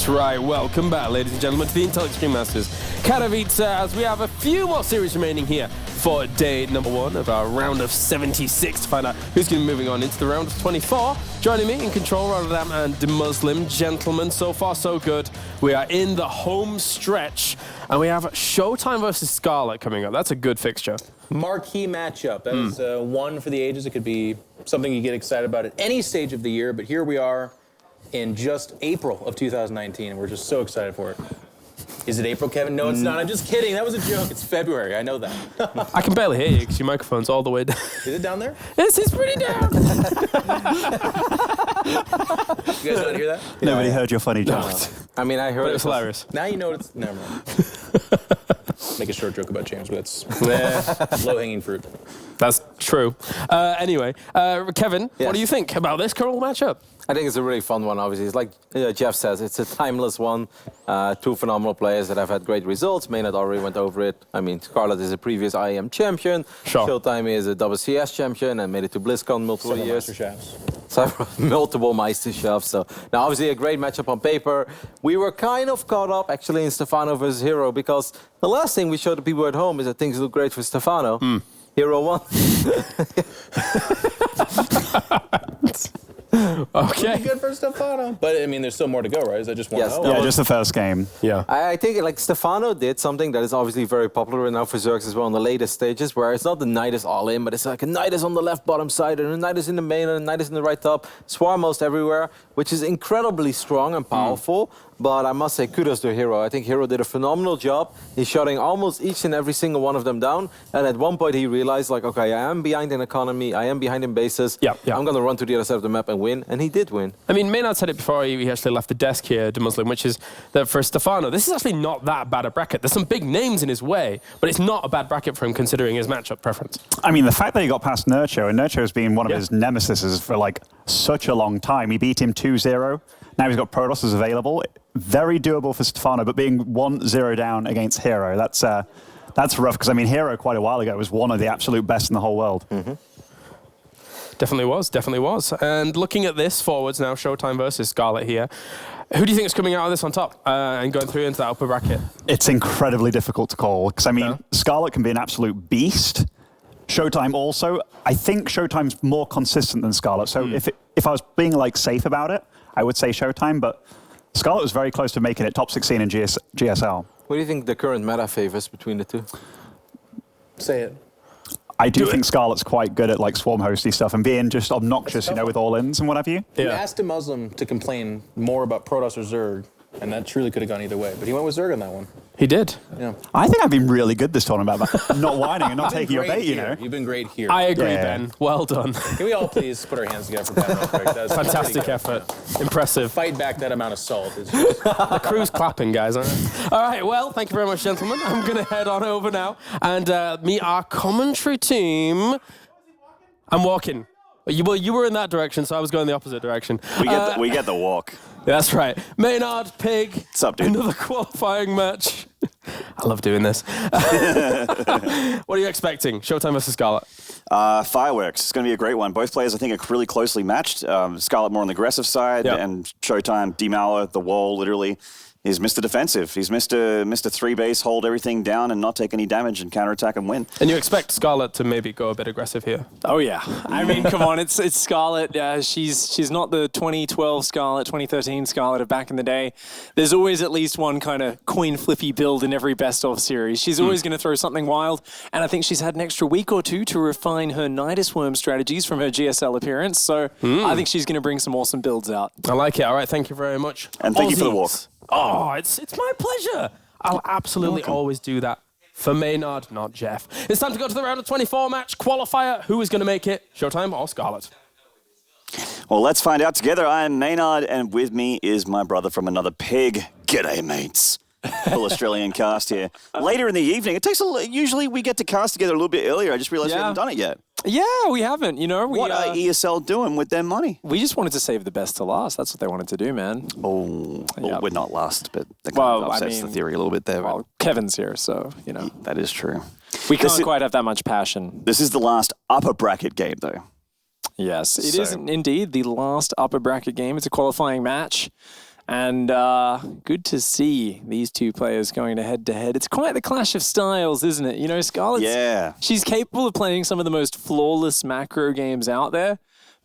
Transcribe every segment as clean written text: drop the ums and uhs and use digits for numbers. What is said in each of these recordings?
That's right. Welcome back, ladies and gentlemen, to the Intel Extreme Masters Katowice, as we have a few more series remaining here for day number 1 of our round of 76 to find out who's going to be moving on into the round of 24. Joining me in control, Rotterdam and the Muslim. Gentlemen, so far so good. We are in the home stretch, and we have ShoWTimE versus Scarlett coming up. That's a good fixture. Marquee matchup. That is one for the ages. It could be something you get excited about at any stage of the year, but here we are in just April of 2019, and we're just so excited for it. Is it April, Kevin? No, it's not. I'm just kidding. That was a joke. It's February. I know that. I can barely hear you because your microphone's all the way down. Is it down there? It's pretty down. You guys not hear that? Nobody heard your funny joke. I mean, I heard But it was hilarious. Now you know it's... Never mind. Make a short joke about James, but that's low-hanging fruit. That's true. Anyway, Kevin, what do you think about this current matchup? I think it's a really fun one, obviously. It's like Jeff says, it's a timeless one. Two phenomenal players that have had great results. Maynard already went over it. I mean, Scarlett is a previous IEM champion. Sure. ShoWTimE is a WCS champion and made it to BlizzCon multiple years. Multiple Meisterschaft. So now, obviously, a great matchup on paper. We were kind of caught up, actually, in Stefano versus Hero, because the last thing we showed the people at home is that things look great for Stefano. Hero won. Okay. Pretty good for Stefano. But, I mean, there's still more to go, right? Is that just one? Yes. Yeah, just the first game. Yeah. I think like Stefano did something that is obviously very popular now for Zergs as well in the latest stages, where it's not the Nidus all in, but it's like a Nidus on the left bottom side and a Nidus in the main and a Nidus in the right top, swarm most everywhere, which is incredibly strong and powerful. But I must say kudos to Hero. I think Hero did a phenomenal job. He's shutting almost each and every single one of them down. And at one point he realized, like, okay, I am behind in economy, I am behind in bases. Yeah. I'm going to run to the other side of the map and win. And he did win. I mean, Maynard said it before he actually left the desk here, the Muslim, which is that for Stefano, this is actually not that bad a bracket. There's some big names in his way, but it's not a bad bracket for him considering his matchup preference. I mean, the fact that he got past Nurcho, and Nurcho has been one of his nemesis for like such a long time. He beat him 2-0. Now he's got Protoss available. Very doable for Stefano, but being 1-0 down against Hero, that's rough, because I mean, Hero quite a while ago was one of the absolute best in the whole world. Definitely was. And looking at this forwards now, ShoWTimE versus Scarlett here. Who do you think is coming out of this on top and going through into that upper bracket? It's incredibly difficult to call, because I mean, Scarlett can be an absolute beast. ShoWTimE also, I think ShoWTimE's more consistent than Scarlett. So if I was being like safe about it, I would say ShoWTimE, but Scarlett was very close to making it top 16 in GSL. What do you think the current meta favors between the two? Say it. I do think Scarlett's quite good at like swarm hosty stuff and being just obnoxious, you know, with all-ins and what have you. You asked a Muslim to complain more about Protoss or Zerg, and that truly could have gone either way. But he went with Zerg on that one. He did. Yeah. I think I've been really good this tournament about not whining and not taking your bait, you know. You've been great here. I agree, Ben. Well done. Can we all please put our hands together for Ben real quick? That was Fantastic effort. Impressive. Fight back that amount of salt. Is just... The crew's clapping, guys. All right, well, thank you very much, gentlemen. I'm going to head on over now and meet our commentary team. I'm walking. You were in that direction, so I was going the opposite direction. We get the walk. That's right. Maynard, Pig. What's up, dude? Another qualifying match. I love doing this. What are you expecting? ShoWTimE versus Scarlett. Fireworks. It's going to be a great one. Both players, I think, are really closely matched. Scarlett more on the aggressive side, and ShoWTimE, demauer the wall, literally. He's Mr. Defensive. He's Mr. 3 base, hold everything down and not take any damage and counterattack and win. And you expect Scarlett to maybe go a bit aggressive here? Oh yeah. I mean, come on, it's Scarlett. She's not the 2012 Scarlett, 2013 Scarlett of back in the day. There's always at least one kind of coin flippy build in every best of series. She's always going to throw something wild, and I think she's had an extra week or two to refine her Nidus Worm strategies from her GSL appearance. So I think she's going to bring some awesome builds out. I like it. All right, thank you very much. And thank you for the walk. Oh, it's my pleasure. I'll absolutely always do that for Maynard, not Jeff. It's time to go to the round of 24 match qualifier. Who is going to make it? ShoWTimE or Scarlett? Well, let's find out together. I am Maynard, and with me is my brother from another pig. G'day, mates. Full Australian cast here. Later in the evening. It takes usually we get to cast together a little bit earlier. I just realized we haven't done it yet. Yeah, we haven't. You know, what are ESL doing with their money? We just wanted to save the best to last. That's what they wanted to do, man. Oh, well, we're not last, but that kind of upsets the theory a little bit there. Well, Kevin's here, so, you know. That is true. We can't quite have that much passion. This is the last upper bracket game, though. Yes, it is indeed the last upper bracket game. It's a qualifying match. And good to see these two players going head-to-head. It's quite the clash of styles, isn't it? You know, Scarlett, she's capable of playing some of the most flawless macro games out there,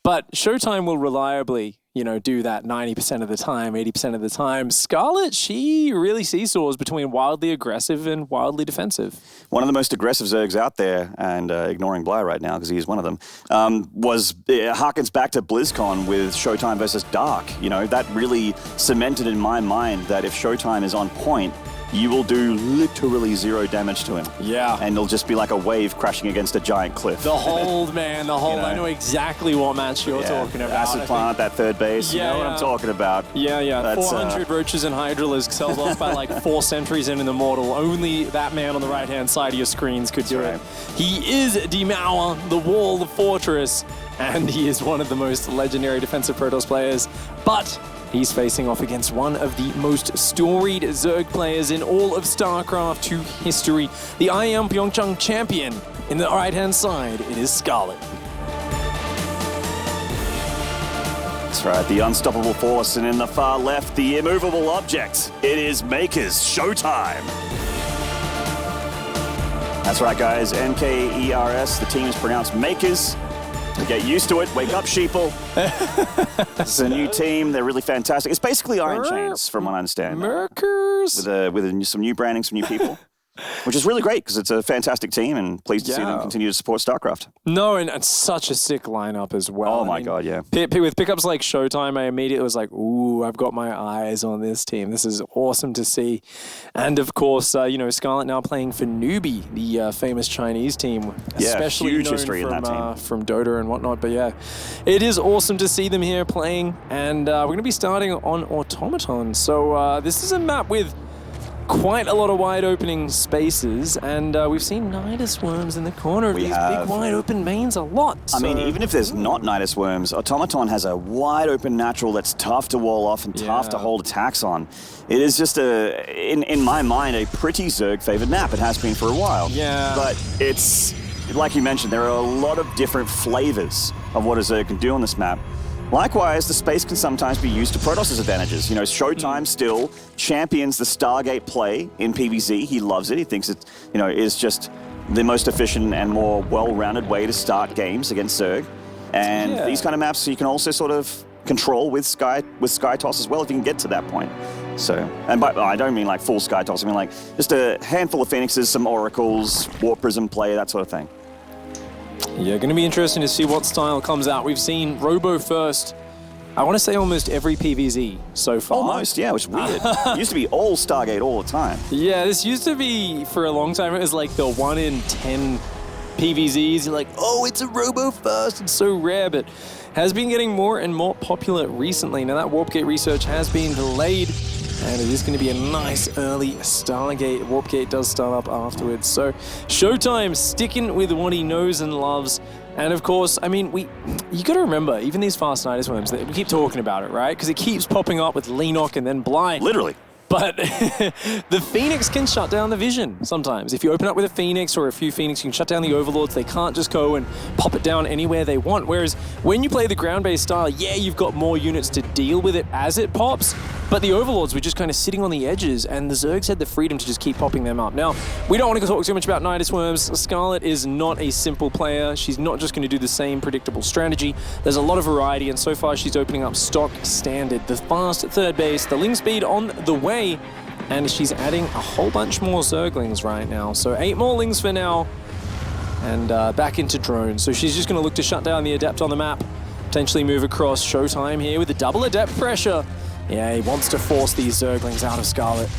but ShoWTimE will reliably, you know, do that 90% of the time, 80% of the time. Scarlett, she really seesaws between wildly aggressive and wildly defensive. One of the most aggressive Zergs out there, and ignoring Bly right now because he is one of them, harkens back to BlizzCon with ShoWTimE versus Dark. You know, that really cemented in my mind that if ShoWTimE is on point, you will do literally 0 damage to him. Yeah. And it'll just be like a wave crashing against a giant cliff. The hold, man, the hold. You know? I know exactly what match you're talking about. Acid plant, that third base, you know what I'm talking about. Yeah. That's, 400 roaches and Hydralisks held off by like 4 sentries in an Immortal. Only that man on the right-hand side of your screens could do it. He is Demour, the wall, the fortress, and he is one of the most legendary defensive Protoss players. But he's facing off against one of the most storied Zerg players in all of StarCraft II history, the IEM Pyeongchang champion. In the right-hand side, it is Scarlett. That's right, the unstoppable force, and in the far left, the immovable object. It is Makers ShoWTimE. That's right, guys, MKERS. The team is pronounced Makers. Get used to it. Wake up, sheeple. It's a new team. They're really fantastic. It's basically Iron Chains, from what I understand. Merkers. With some new branding, some new people. Which is really great because it's a fantastic team and pleased to see them continue to support StarCraft. No, and such a sick lineup as well. Oh my God, yeah. With pickups like ShoWTimE, I immediately was like, ooh, I've got my eyes on this team. This is awesome to see. And of course, you know, Scarlett now playing for Newbie, the famous Chinese team. Especially huge known history from, in that team. From Dota and whatnot. But yeah, it is awesome to see them here playing. And we're going to be starting on Automaton. So this is a map with quite a lot of wide opening spaces, and we've seen Nidus Worms in the corner of these big wide open mains a lot. I mean, even if there's not Nidus Worms, Automaton has a wide open natural that's tough to wall off and tough to hold attacks on. It is just in my mind, a pretty Zerg favored map. It has been for a while. Yeah. But it's, like you mentioned, there are a lot of different flavors of what a Zerg can do on this map. Likewise, the space can sometimes be used to Protoss' advantages. You know, ShoWTimE still champions the Stargate play in PvZ. He loves it. He thinks it, you know, is just the most efficient and more well-rounded way to start games against Zerg. And these kind of maps you can also sort of control with Sky Toss as well if you can get to that point. So, and I don't mean like full Sky Toss. I mean like just a handful of Phoenixes, some Oracles, Warp Prism play, that sort of thing. Yeah, going to be interesting to see what style comes out. We've seen Robo first, I want to say almost every PvZ so far. Almost, yeah, which is weird. It used to be all Stargate all the time. Yeah, this used to be, for a long time, it was like the 1 in 10 PvZs. You're like, oh, it's a Robo first. It's so rare, but has been getting more and more popular recently. Now, that Warp Gate research has been delayed, and it is going to be a nice early Stargate. Warp Gate does start up afterwards. So ShoWTimE sticking with what he knows and loves. And of course, I mean, you got to remember, even these fast Nidus Worms, we keep talking about it, right? Because it keeps popping up with Lenok and then Bly. Literally. But the Phoenix can shut down the vision sometimes. If you open up with a Phoenix or a few Phoenix, you can shut down the Overlords. They can't just go and pop it down anywhere they want. Whereas when you play the ground-based style, yeah, you've got more units to deal with it as it pops, but the Overlords were just kind of sitting on the edges, and the Zergs had the freedom to just keep popping them up. Now, we don't want to talk too much about Nidus Worms. Scarlett is not a simple player. She's not just going to do the same predictable strategy. There's a lot of variety, and so far she's opening up stock standard. The fast third base, the Ling speed on the way, and she's adding a whole bunch more Zerglings right now. So 8 more Lings for now, and back into drones. So she's just going to look to shut down the Adept on the map, potentially move across. ShoWTimE here with the double Adept pressure. Yeah, he wants to force these Zerglings out of Scarlett.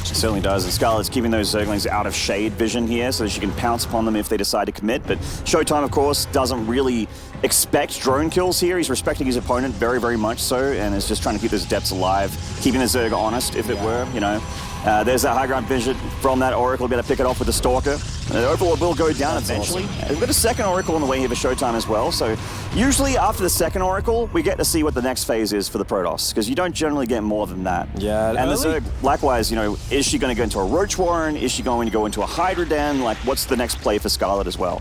She certainly does, and Scarlett's keeping those Zerglings out of shade vision here so that she can pounce upon them if they decide to commit. But ShoWTimE, of course, doesn't really expect drone kills here. He's respecting his opponent very, very much so, and is just trying to keep those Adepts alive, keeping the Zerg honest, if it were, you know. There's that high ground vision from that Oracle. We'll be able to pick it off with the Stalker. The Overlord will go down eventually. Awesome. We've got a second Oracle on the way here for ShoWTimE as well. So usually after the second Oracle, we get to see what the next phase is for the Protoss, because you don't generally get more than that. Yeah. And the Zerg, likewise, you know, is she going to go into a Roach Warren? Is she going to go into a Hydra Den? Like, what's the next play for Scarlett as well?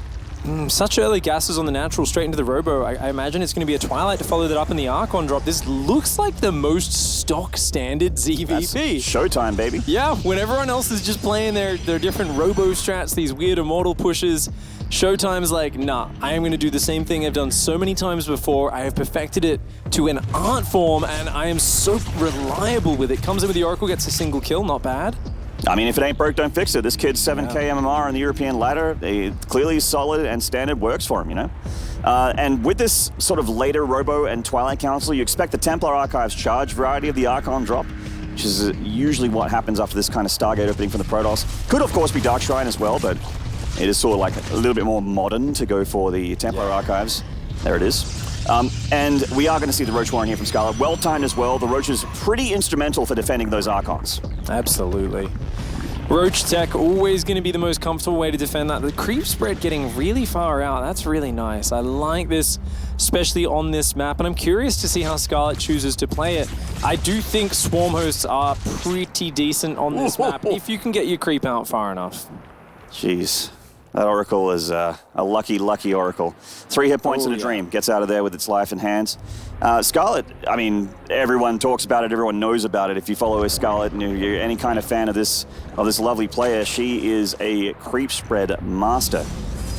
Such early gases on the natural, straight into the Robo. I imagine it's going to be a Twilight to follow that up in the Archon drop. This looks like the most stock standard ZVP. That's ShoWTimE, baby. Yeah, when everyone else is just playing their different Robo strats, these weird Immortal pushes, ShoWTimE's like, nah, I am going to do the same thing I've done so many times before. I have perfected it to an art form, and I am so reliable with it. Comes in with the Oracle, gets a single kill, not bad. I mean, if it ain't broke, don't fix it. This kid's 7k MMR on the European ladder. Clearly solid and standard works for him, you know? And with this sort of later Robo and Twilight Council, you expect the Templar Archives charge variety of the Archon drop, which is usually what happens after this kind of Stargate opening from the Protoss. Could, of course, be Dark Shrine as well, but it is sort of like a little bit more modern to go for the Templar Archives. There it is. And we are going to see the Roach Warren here from Scarlett. Well-timed as well. The Roach is pretty instrumental for defending those Archons. Absolutely. Roach Tech, always going to be the most comfortable way to defend that. The creep spread getting really far out. That's really nice. I like this, especially on this map, and I'm curious to see how Scarlett chooses to play it. I do think Swarm Hosts are pretty decent on this map, if you can get your creep out far enough. Jeez. That Oracle is a lucky, lucky Oracle. 3 hit points in a dream. Gets out of there with its life in hands. Scarlett, I mean, everyone talks about it. Everyone knows about it. If you follow Scarlett and you're any kind of fan of this lovely player, she is a creep spread master.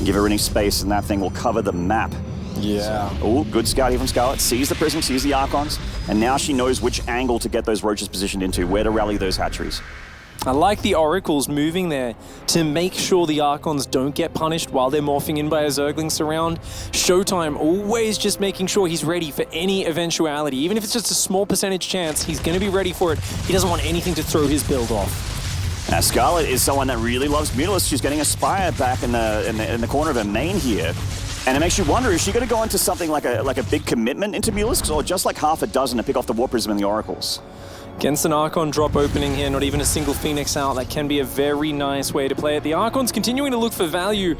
Give her any space and that thing will cover the map. Yeah. Oh, good scout here from Scarlett. Sees the Prism, sees the Archons, and now she knows which angle to get those Roaches positioned into, where to rally those hatcheries. I like the Oracles moving there to make sure the Archons don't get punished while they're morphing in by a Zergling surround. ShoWTimE always just making sure he's ready for any eventuality. Even if it's just a small percentage chance, he's going to be ready for it. He doesn't want anything to throw his build off. Now, Scarlett is someone that really loves Mutalisks. She's getting a Spire back in the corner of her main here. And it makes you wonder, is she going to go into something like a big commitment into Mutalisks, or just like half a dozen to pick off the War Prism and the Oracles? Against an Archon drop opening here, not even a single Phoenix out. That can be a very nice way to play it. The Archon's continuing to look for value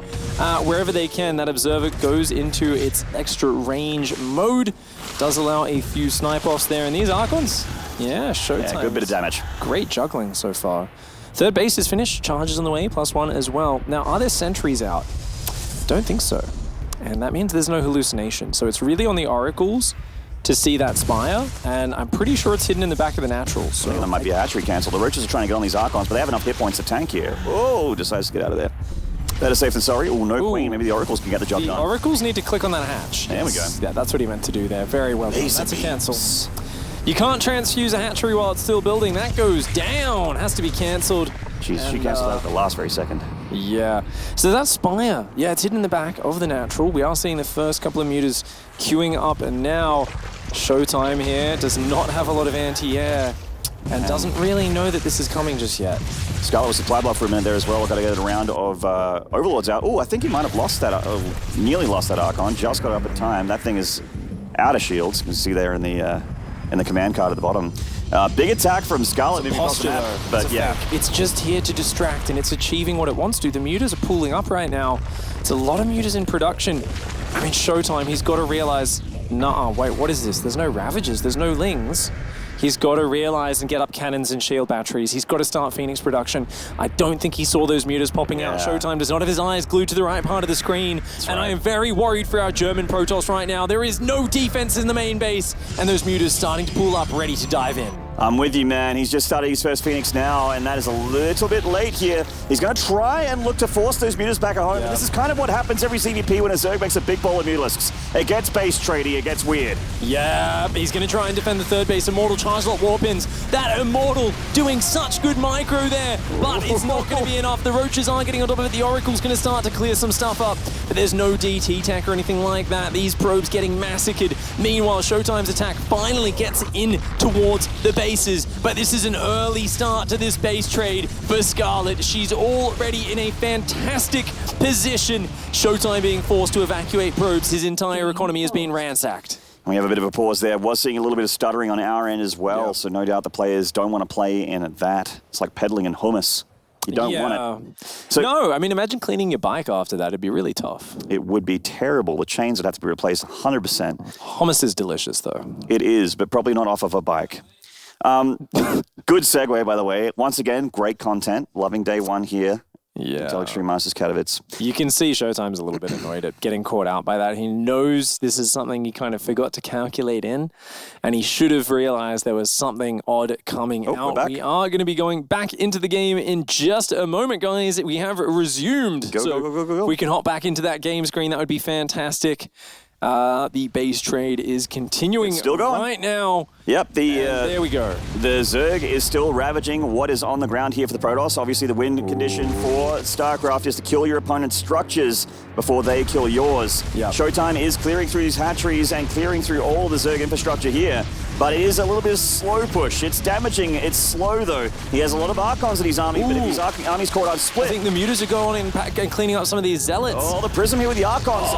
wherever they can. That Observer goes into its extra range mode. Does allow a few snipe-offs there. And these Archons, yeah, ShoWTimE. Yeah, good bit of damage. Great juggling so far. Third base is finished. Charges on the way, +1 as well. Now, are there sentries out? Don't think so. And that means there's no hallucination. So it's really on the Oracles to see that Spire, and I'm pretty sure it's hidden in the back of the natural. So there might be a hatchery cancel. The Roaches are trying to get on these Archons, but they have enough hit points to tank here. Oh, decides to get out of there. Better safe than sorry. Oh, no Queen. Maybe the Oracles can get the job done. The Oracles need to click on that hatch. There we go. Yeah, that's what he meant to do there. Very well done. That's a cancel. You can't transfuse a hatchery while it's still building. That goes down. Has to be cancelled. Jeez, she cancelled out at the last very second. Yeah. So that Spire, yeah, it's hidden in the back of the natural. We are seeing the first couple of mutas queuing up, and now ShoWTimE here does not have a lot of anti-air and doesn't really know that this is coming just yet. Scarlett was supply block for a minute there as well. Got to get a round of Overlords out. Oh, I think he might have lost that, nearly lost that Archon. Just got up in time. That thing is out of shields. You can see there in the command card at the bottom. Big attack from Scarlett. Posture, but yeah. It's just here to distract, and it's achieving what it wants to. The mutas are pooling up right now. It's a lot of mutas in production. I mean, ShoWTimE, he's got to realize, nah, wait, what is this? There's no Ravagers, there's no Lings. He's got to realize and get up cannons and shield batteries. He's got to start Phoenix production. I don't think he saw those mutas popping out. ShoWTimE does not have his eyes glued to the right part of the screen. I am very worried for our German Protoss right now. There is no defense in the main base, and those mutas starting to pull up, ready to dive in. I'm with you, man. He's just started his first Phoenix now, and that is a little bit late here. He's going to try and look to force those mutas back at home. Yeah. This is kind of what happens every CVP when a Zerg makes a big ball of Mutalisks. It gets base tradey, it gets weird. Yeah, he's going to try and defend the third base. Immortal charge lot warpins. That Immortal doing such good micro there, but it's not going to be enough. The Roaches are getting on top of it. The Oracle's going to start to clear some stuff up, but there's no DT tech or anything like that. These probes getting massacred. Meanwhile, ShoWTimE's attack finally gets in towards the bases, but this is an early start to this base trade for Scarlett. She's already in a fantastic position. ShoWTimE being forced to evacuate probes. His entire economy has been ransacked. We have a bit of a pause there. Was seeing a little bit of stuttering on our end as well, so no doubt the players don't want to play in that. It's like peddling in hummus. You don't want it. So, no, I mean, imagine cleaning your bike after that. It'd be really tough. It would be terrible. The chains would have to be replaced 100%. Hummus is delicious, though. It is, but probably not off of a bike. Good segue, by the way. Once again, great content. Loving day one here Yeah. Intel Extreme Masters Katowice. You can see ShoWTimE's a little bit annoyed at getting caught out by that. He knows this is something he kind of forgot to calculate in, and he should have realized there was something odd coming out. We are going to be going back into the game in just a moment, guys. We have resumed. Go. We can hop back into that game screen. That would be fantastic. The base trade is continuing still going right now. Yep, there we go. The Zerg is still ravaging what is on the ground here for the Protoss. Obviously, the win condition for StarCraft is to kill your opponent's structures before they kill yours. Yep. ShoWTimE is clearing through these hatcheries and clearing through all the Zerg infrastructure here, but it is a little bit of slow push. It's damaging. It's slow, though. He has a lot of Archons in his army, but if his army's caught on split... I think the Mutas are going in and cleaning up some of these Zealots. Oh, the Prism here with the Archons.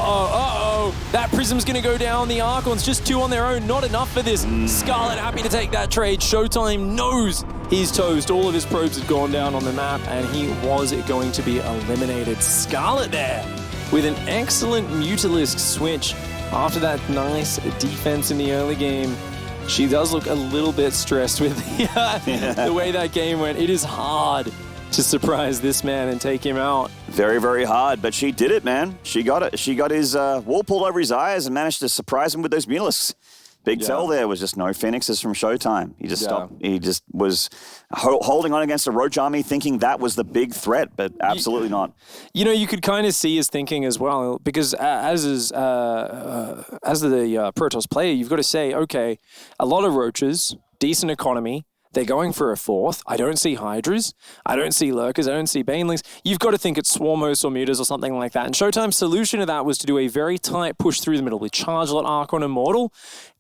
That Prism's going to go down. The Archons, just 2 on their own. Not enough for this. Scarlett happy to take that trade. ShoWTimE knows he's toast. All of his probes had gone down on the map, and he was going to be eliminated. Scarlett there with an excellent Mutalisk switch after that nice defense in the early game. She does look a little bit stressed with the way that game went. It is hard to surprise this man and take him out. Very, very hard, but she did it, man. She got it. She got his wool pulled over his eyes and managed to surprise him with those Mutalisks. Big tell there was just no Phoenixes from ShoWTimE. He just stopped. He just was holding on against a Roach army, thinking that was the big threat, but absolutely not. You know, you could kind of see his thinking as well, because as the Protoss player, you've got to say, okay, a lot of Roaches, decent economy. They're going for a 4th. I don't see Hydras. I don't see Lurkers. I don't see Banelings. You've got to think it's Swarm Hosts or Mutas or something like that. And ShoWTimE's solution to that was to do a very tight push through the middle with Chargelot, Archon, Immortal,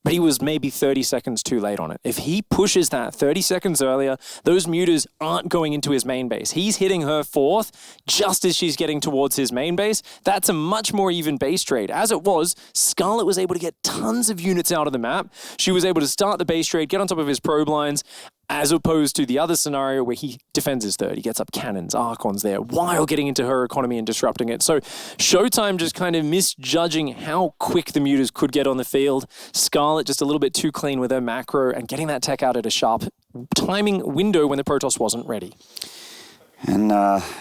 but he was maybe 30 seconds too late on it. If he pushes that 30 seconds earlier, those Mutas aren't going into his main base. He's hitting her 4th just as she's getting towards his main base. That's a much more even base trade. As it was, Scarlett was able to get tons of units out of the map. She was able to start the base trade, get on top of his probe lines, as opposed to the other scenario where he defends his 3rd. He gets up cannons, Archons there, while getting into her economy and disrupting it. So ShoWTimE just kind of misjudging how quick the Mutas could get on the field. Scarlett just a little bit too clean with her macro and getting that tech out at a sharp timing window when the Protoss wasn't ready. And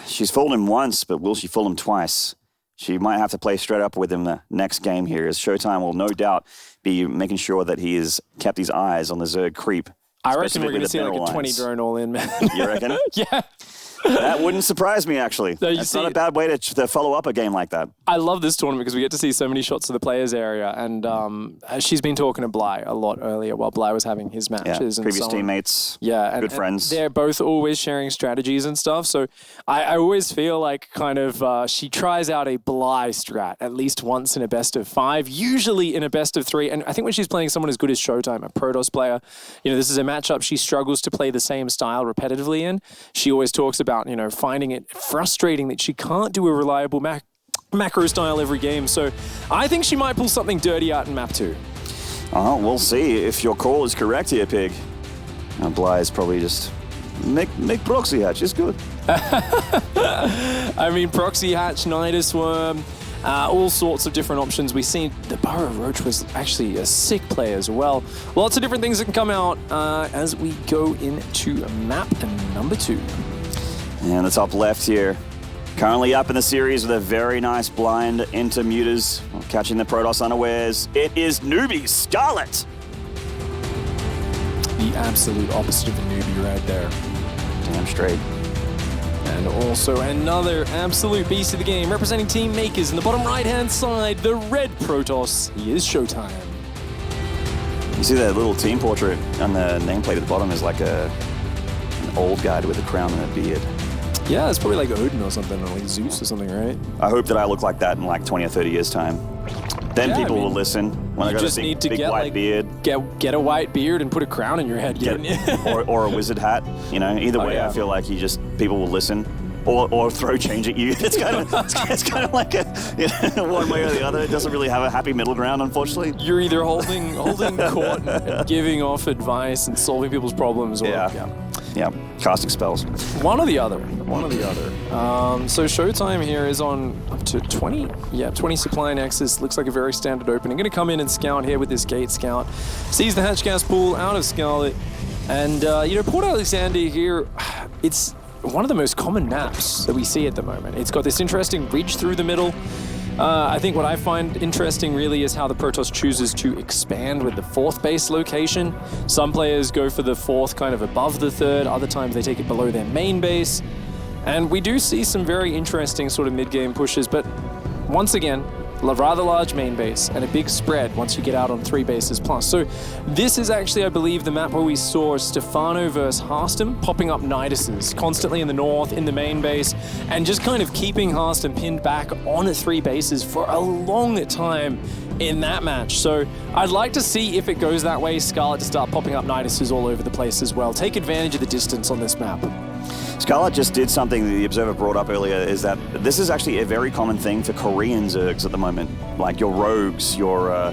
she's fooled him once, but will she fool him twice? She might have to play straight up with him the next game here, as ShoWTimE will no doubt be making sure that he has kept his eyes on the Zerg creep. I reckon we're going to see like a 20 drone all in, man. You reckon? Yeah. That wouldn't surprise me, actually. No, That's not a bad way to follow up a game like that. I love this tournament because we get to see so many shots of the players area, and she's been talking to Bly a lot earlier while Bly was having his matches. Yeah, previous teammates, good friends. They're both always sharing strategies and stuff, so I always feel like kind of she tries out a Bly strat at least once in a best of 5, usually in a best of 3, and I think when she's playing someone as good as ShoWTimE, a Protoss player, you know, this is a matchup she struggles to play the same style repetitively in. She always talks about, you know, finding it frustrating that she can't do a reliable macro style every game. So I think she might pull something dirty out in map 2. We'll see if your call is correct here, Pig. Bly is probably just make proxy hatch. It's good. I mean, proxy hatch, Nidus Worm, all sorts of different options. We've seen the Burrow Roach was actually a sick play as well. Lots of different things that can come out as we go into map number 2. And the top left here, currently up in the series with a very nice blind into Mutas, catching the Protoss unawares. It is newbie Scarlett. The absolute opposite of a newbie right there. Damn straight. And also another absolute beast of the game, representing Team Makers in the bottom right-hand side, the red Protoss. He is ShoWTimE. You see that little team portrait on the nameplate at the bottom is like an old guy with a crown and a beard. Yeah, it's probably like Odin or something, or like Zeus or something, right? I hope that I look like that in like 20 or 30 years' time. Then people will listen. When I got a big white beard. Get a white beard and put a crown in your head. or a wizard hat. You know, either way, I feel like people will listen. Or throw change at you. It's kind of like one way or the other. It doesn't really have a happy middle ground, unfortunately. You're either holding court and giving off advice and solving people's problems, or yeah, casting spells. One or the other. So ShoWTimE here is on up to 20. Yeah, 20 supply nexus. Looks like a very standard opening. Going to come in and scout here with this gate scout. Sees the hatch gas pool out of Scarlett. And, Port Alexander here, one of the most common maps that we see at the moment. It's got this interesting ridge through the middle. I think what I find interesting really is how the Protoss chooses to expand with the 4th base location. Some players go for the 4th kind of above the 3rd, other times they take it below their main base. And we do see some very interesting sort of mid-game pushes, but once again, a rather large main base and a big spread once you get out on 3 bases plus. So this is actually, I believe, the map where we saw Stefano versus Harstem popping up Niduses constantly in the north, in the main base, and just kind of keeping Harstem pinned back on 3 bases for a long time in that match. So I'd like to see if it goes that way, Scarlett to start popping up Niduses all over the place as well. Take advantage of the distance on this map. Scarlett just did something that the Observer brought up earlier, is that this is actually a very common thing for Korean Zergs at the moment. Like your Rogues, your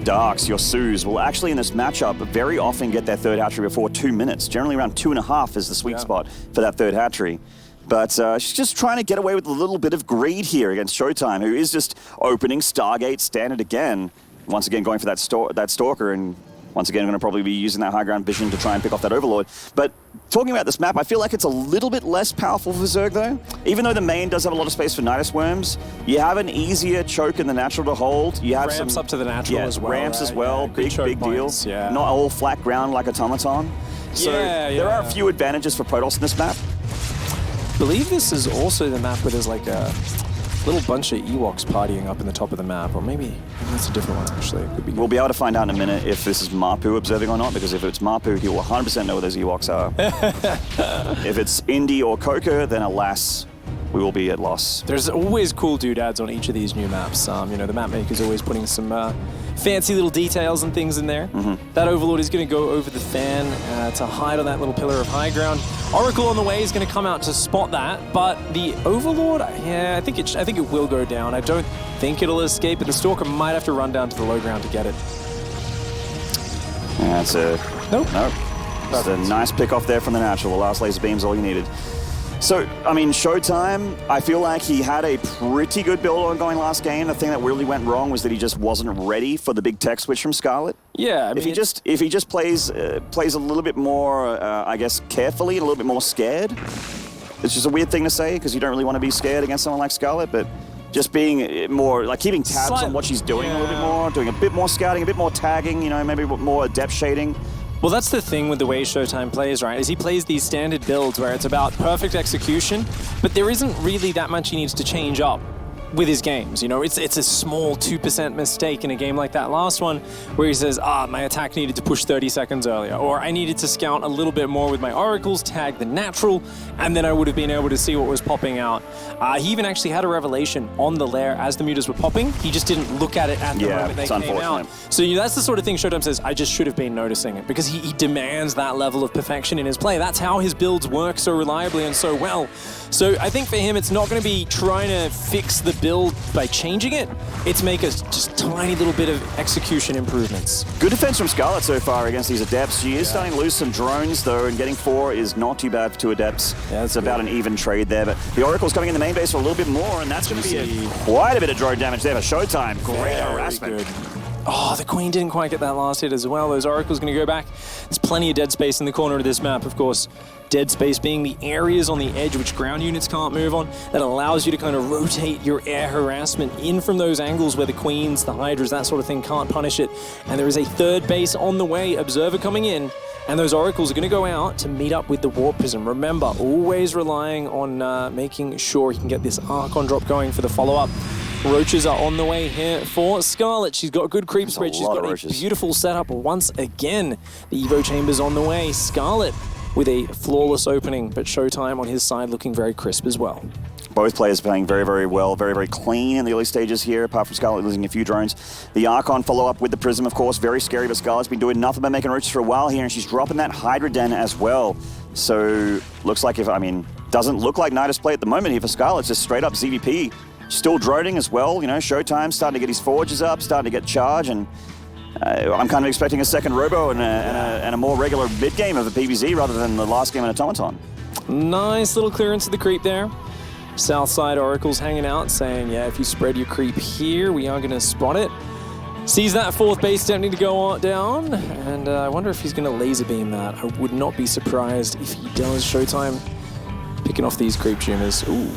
Darks, your Sus will actually in this matchup very often get their 3rd hatchery before 2 minutes. Generally around 2.5 is the sweet spot for that 3rd hatchery. But she's just trying to get away with a little bit of greed here against ShoWTimE, who is just opening Stargate Standard again. Once again going for that Stalker, and once again, going to probably be using that high ground vision to try and pick off that Overlord. But talking about this map, I feel like it's a little bit less powerful for Zerg, though. Even though the main does have a lot of space for Nidus Worms, you have an easier choke in the natural to hold. You have ramps some up to the natural as well. Ramps right? as well. Big deal. Yeah. Not all flat ground like Automaton. So there are a few advantages for Protoss in this map. I believe this is also the map where there's like a little bunch of Ewoks partying up in the top of the map, or maybe that's a different one actually. It could be. We'll be able to find out in a minute if this is Marpu observing or not, because if it's Marpu, he will 100% know where those Ewoks are. If it's Indy or Coker, then alas, we will be at loss. There's always cool doodads on each of these new maps. You know, the map maker's always putting some fancy little details and things in there. That Overlord is going to go over the fan to hide on that little pillar of high ground. Oracle on the way is going to come out to spot that, but the Overlord, yeah, I think it will go down. I don't think it'll escape, but the Stalker might have to run down to the low ground to get it. Yeah, that's a nope. That's a nice pick off there from the natural. The last laser beam's all you needed. So, I mean, ShoWTimE, I feel like he had a pretty good build ongoing last game. The thing that really went wrong was that he just wasn't ready for the big tech switch from Scarlett. Yeah, I mean, if he just plays a little bit more, I guess, carefully and a little bit more scared. It's just a weird thing to say because you don't really want to be scared against someone like Scarlett, but just being more, like keeping tabs on what she's doing a little bit more, doing a bit more scouting, a bit more tagging, you know, maybe more depth shading. Well, that's the thing with the way ShoWTimE plays, right? Is he plays these standard builds where it's about perfect execution, but there isn't really that much he needs to change up with his games. You know, it's a small 2% mistake in a game like that last one where he says, my attack needed to push 30 seconds earlier, or I needed to scout a little bit more with my oracles, tag the natural, and then I would have been able to see what was popping out. He even actually had a revelation on the lair as the mutas were popping. He just didn't look at it at the moment they came out. So you know, that's the sort of thing ShoWTimE says, I just should have been noticing it, because he demands that level of perfection in his play. That's how his builds work so reliably and so well. So I think for him, it's not going to be trying to fix the build by changing it. It's make a just tiny little bit of execution improvements. Good defense from Scarlett so far against these Adepts. She is starting to lose some drones though, and getting 4 is not too bad for 2 Adepts. Yeah, it's about an even trade there, but the Oracle's coming in the main base for a little bit more, and that's going to be quite a bit of drone damage there for ShoWTimE. Great harassment. Good. Oh, the Queen didn't quite get that last hit as well. Those Oracles going to go back. There's plenty of dead space in the corner of this map, of course. Dead space being the areas on the edge which ground units can't move on. That allows you to kind of rotate your air harassment in from those angles where the Queens, the Hydras, that sort of thing can't punish it. And there is a 3rd base on the way. Observer coming in. And those Oracles are going to go out to meet up with the Warp Prism. Remember, always relying on making sure he can get this Archon drop going for the follow-up. Roaches are on the way here for Scarlett. She's got good creep spread. She's got a beautiful setup. Once again, the Evo Chamber's on the way. Scarlett with a flawless opening, but ShoWTimE on his side looking very crisp as well. Both players playing very, very well, very, very clean in the early stages here, apart from Scarlett losing a few drones. The Archon follow-up with the Prism, of course, very scary, but Scarlett's been doing nothing but making roaches for a while here, and she's dropping that Hydra Den as well. So, looks like doesn't look like Nidus play at the moment here for Scarlett, just straight up ZVP. Still droning as well, you know, ShoWTimE starting to get his forges up, starting to get charge, and I'm kind of expecting a second Robo and a more regular mid-game of a PvZ rather than the last game in Automaton. Nice little clearance of the creep there. Southside Oracle's hanging out saying, yeah, if you spread your creep here, we are going to spot it. Sees that fourth base starting to go down, and I wonder if he's going to laser beam that. I would not be surprised if he does. ShoWTimE picking off these creep tumors. Ooh,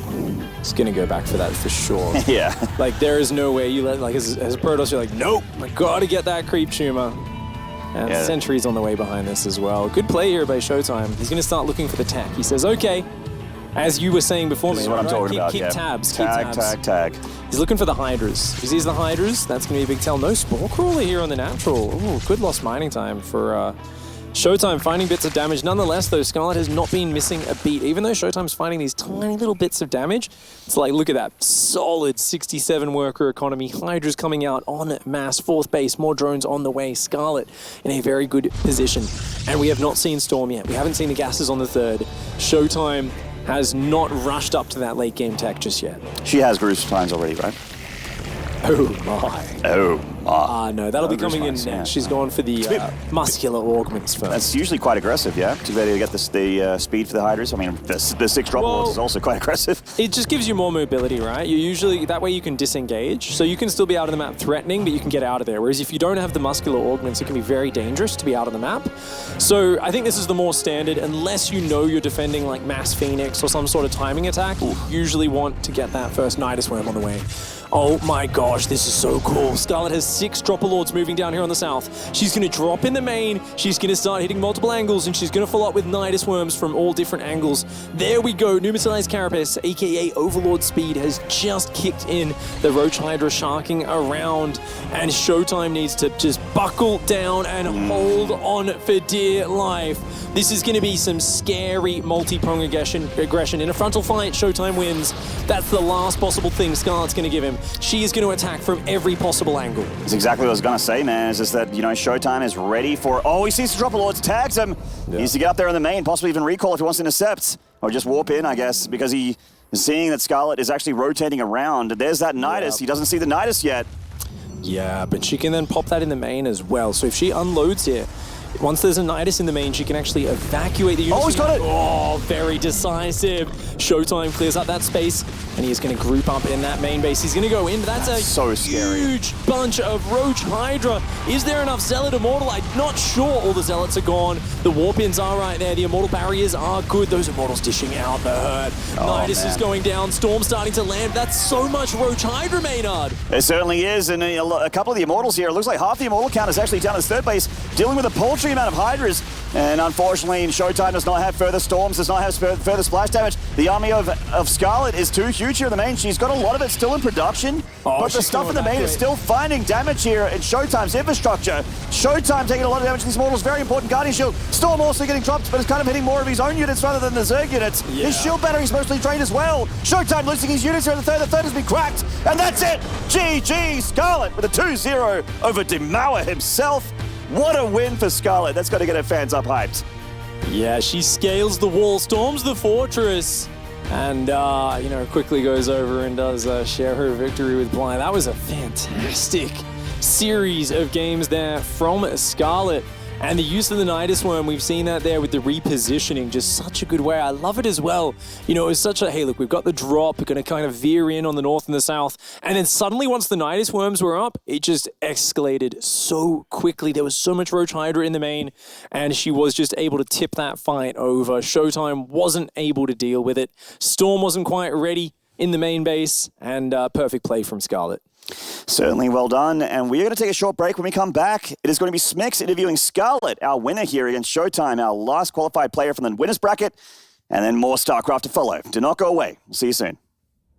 he's going to go back for that for sure. Yeah. Like, there is no way you let, like, as Protoss, you're like, nope, I got to get that creep tumor. And Yeah. Sentry's on the way behind this as well. Good play here by ShoWTimE. He's going to start looking for the tech. He says, okay, as you were saying before, This is what I'm talking about, keep yeah. tabs, Tag. He's looking for the Hydras. If he sees the Hydras, that's going to be a big tell. No Spore Crawler here on the natural. Ooh, good lost mining time for ShoWTimE, finding bits of damage. Nonetheless, though, Scarlett has not been missing a beat. Even though ShoWTimE's finding these tiny little bits of damage, it's like, look at that. Solid 67 worker economy. Hydras coming out en masse. Fourth base, more drones on the way. Scarlett in a very good position. And we have not seen Storm yet. We haven't seen the gases on the third. ShoWTimE has not rushed up to that late game tech just yet. She has Gruesome Times already, right? Oh my. Oh my. No, that'll be coming in Gruesome next. Times, yeah. She's gone for the muscular augments first. That's usually quite aggressive, yeah? To be able to get the speed for the Hydras. I mean, the 6 drop lords is also quite aggressive. It just gives you more mobility, right? You usually, that way you can disengage. So you can still be out of the map threatening, but you can get out of there. Whereas if you don't have the muscular augments, it can be very dangerous to be out of the map. So I think this is the more standard, unless you know you're defending like Mass Phoenix or some sort of timing attack, you usually want to get that first Nidus Worm on the way. Oh my gosh, this is so cool. Scarlett has 6 Dropper Lords moving down here on the south. She's going to drop in the main. She's going to start hitting multiple angles, and she's going to follow up with Nidus Worms from all different angles. There we go. Numatized Carapace, a.k.a. Overlord Speed, has just kicked in the Roach Hydra sharking around, and ShoWTimE needs to just buckle down and hold on for dear life. This is going to be some scary multi-prong aggression. In a frontal fight, ShoWTimE wins. That's the last possible thing Scarlett's going to give him. She is going to attack from every possible angle. That's exactly what I was going to say, man, is just that, you know, ShoWTimE is ready for... Oh, he sees the Dropper Lords, tags him. He needs to get up there in the main, possibly even recall if he wants to intercept. Or just warp in, I guess, because he is seeing that Scarlett is actually rotating around. There's that Nidus. He doesn't see the Nidus yet. Yeah, but she can then pop that in the main as well. So if she unloads here, once there's a Nidus in the main, she can actually evacuate the unit. Oh, he's got it! Oh, very decisive. ShoWTimE clears up that space, and he is going to group up in that main base. He's going to go in. That's a so scary. Huge bunch of Roach Hydra. Is there enough Zealot Immortal? I'm not sure. All the Zealots are gone. The Warp-ins are right there. The Immortal barriers are good. Those Immortals dishing out the hurt. Nidus is going down. Storm starting to land. That's so much Roach Hydra, Maynard. It certainly is, and a couple of the Immortals here. It looks like half the Immortal count is actually down at third base, dealing with a paltry amount of Hydras. And unfortunately, ShoWTimE does not have further storms, does not have further splash damage. The army of Scarlett is too huge here in the main. She's got a lot of it still in production, but the stuff in the main is still finding damage here in ShoWTimE's infrastructure. ShoWTimE taking a lot of damage to these mortals, very important Guardian Shield. Storm also getting dropped, but it's kind of hitting more of his own units rather than the Zerg units. Yeah. His shield battery's mostly drained as well. ShoWTimE losing his units here in the third. The third has been cracked, and that's it. GG Scarlett with a 2-0 over Demower himself. What a win for Scarlett. That's got to get her fans up hyped. Yeah, she scales the wall, storms the fortress, and, you know, quickly goes over and does share her victory with Blind. That was a fantastic series of games there from Scarlett. And the use of the Nidus Worm, we've seen that there with the repositioning, just such a good way. I love it as well. You know, it was such a, hey, look, we've got the drop, we're going to kind of veer in on the north and the south. And then suddenly, once the Nidus Worms were up, it just escalated so quickly. There was so much Roach Hydra in the main, and she was just able to tip that fight over. ShoWTimE wasn't able to deal with it. Storm wasn't quite ready in the main base, and perfect play from Scarlett. Certainly well done. And we're going to take a short break. When we come back, it is going to be Smix interviewing Scarlett, our winner here against ShoWTimE, our last qualified player from the winner's bracket, and then more StarCraft to follow. Do not go away. We'll see you soon.